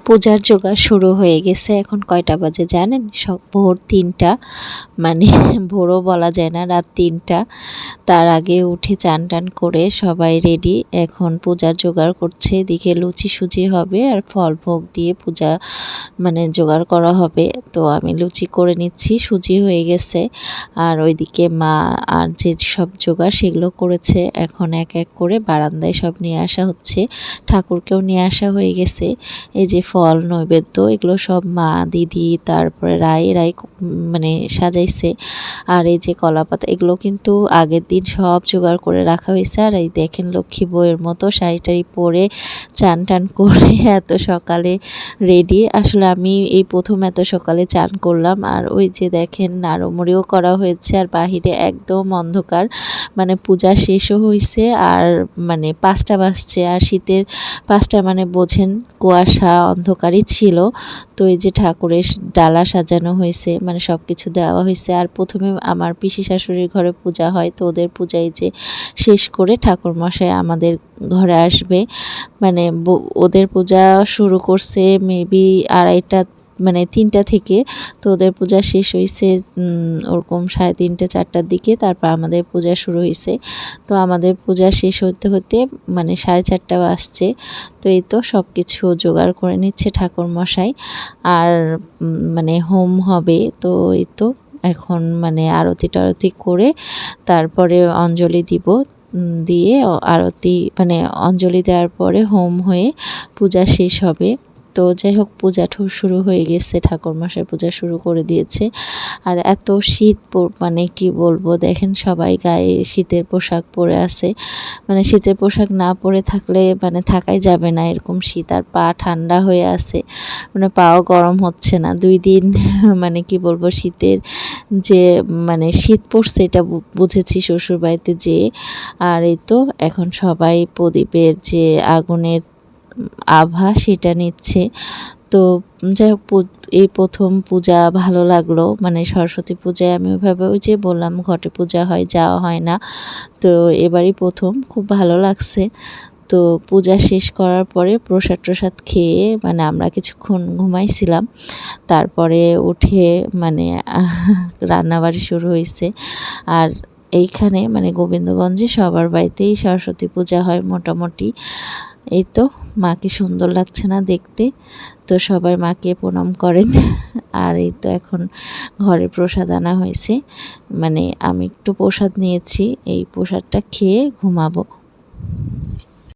পূজার জোগাড় শুরু হয়ে গেছে। এখন কয়টা বাজে জানেন? ভোর ৩টা, মানে ভোরও বলা যায় না, রাত ৩টা। তার আগে উঠে চান টান করে সবাই রেডি। এখন পূজার জোগাড় করছে। এদিকে লুচি সুজি হবে আর ফল ভোগ দিয়ে পূজা মানে জোগাড় করা হবে। তো আমি লুচি করে নিচ্ছি, সুজি হয়ে গেছে। আর ওইদিকে মা আর যে সব জোগাড় সেগুলো করেছে। এখন এক এক করে বারান্দায় সব নিয়ে আসা হচ্ছে। ঠাকুরকেও নিয়ে আসা হয়ে গেছে। এই যে ফল নৈবেদ্য এগুলো সব মা, দিদি, তারপরে রাই মানে সাজাইছে। আর এই যে কলাপাতা এগুলো কিন্তু আগের দিন সব জোগাড় করে রাখা হয়েছে। আর এই দেখেন লক্ষ্মী বউয়ের মতো শাড়ি টাড়ি পরে চান টান করে এত সকালে রেডি। আসলে আমি এই প্রথম এত সকালে চান করলাম। আর ওই যে দেখেন নাড়ুমুড়িও করা হয়েছে। আর বাহিরে একদম অন্ধকার, মানে পূজা শেষও হয়েছে আর মানে 5টা বাজছে। আর শীতের 5টা মানে বোঝেন কুয়াশা অন্ধকারই ছিল। তো এই যে ঠাকুরের ডালা সাজানো হয়েছে, মানে সব কিছু দেওয়া হয়েছে। আর প্রথমে আমার পিসি শাশুড়ির ঘরে পূজা হয়, তো ওদের পূজাই যে শেষ করে ঠাকুরমশাই আমাদের ঘরে আসবে। মানে ওদের পূজা শুরু করছে মেবি 2:30 মানে 3টা থেকে। তো ওদের পূজা শেষ হয়েছে ওরকম 3:30 4টার দিকে। তারপর আমাদের পূজা শুরু হয়েছে। তো আমাদের পূজা শেষ হতে হতে মানে 4:30 বাজছে। তো এই তো সব কিছু জোগাড় করে নিচ্ছে ঠাকুরমশাই। আর মানে হোম হবে। তো এই তো এখন মানে আরতি টারতি করে তারপরে অঞ্জলি দিব। দিয়ে আরতি মানে অঞ্জলি দেওয়ার পরে হোম হয়ে পূজা শেষ হবে। তো যাই হোক পূজা শুরু হয়ে গেছে, ঠাকুরমশাই পূজা শুরু করে দিয়েছে। আর এত শীত, মানে কি বলবো, দেখেন সবাই গায়ে শীতের পোশাক পরে আছে। মানে শীতের পোশাক না পরে থাকলে মানে থাকাই যাবে না, এরকম শীত। আর পা ঠান্ডা হয়ে আছে, মানে পাও গরম হচ্ছে না 2 দিন। মানে কি বলবো, শীতের যে মানে শীত পড়ছে এটা বুঝেছি শ্বশুরবাড়িতে যেয়ে। আর এই তো এখন সবাই প্রদীপের যে আগুনের আভা সেটা নিচ্ছে। তো যাই হোক এই প্রথম পূজা ভালো লাগলো। মানে সরস্বতী পূজায় আমি ওইভাবে ওই যে বললাম ঘটে পূজা হয়, যাওয়া হয় না। তো এবারই প্রথম, খুব ভালো লাগছে। তো পূজা শেষ করার পরে প্রসাদ খেয়ে মানে আমরা কিছুক্ষণ ঘুমাইছিলাম। তারপরে উঠে মানে রান্নাবাড়ি শুরু হয়েছে। আর এইখানে মানে গোবিন্দগঞ্জে সবার বাড়িতেই সরস্বতী পূজা হয় মোটামুটি। এই তো মাকে সুন্দর লাগছে না দেখতে? তো সবাই মাকে প্রণাম করেন। আর এই তো এখন ঘরে প্রসাদ আনা হয়েছে, মানে আমি একটু প্রসাদ নিয়েছি, এই প্রসাদটা খেয়ে ঘুমাবো।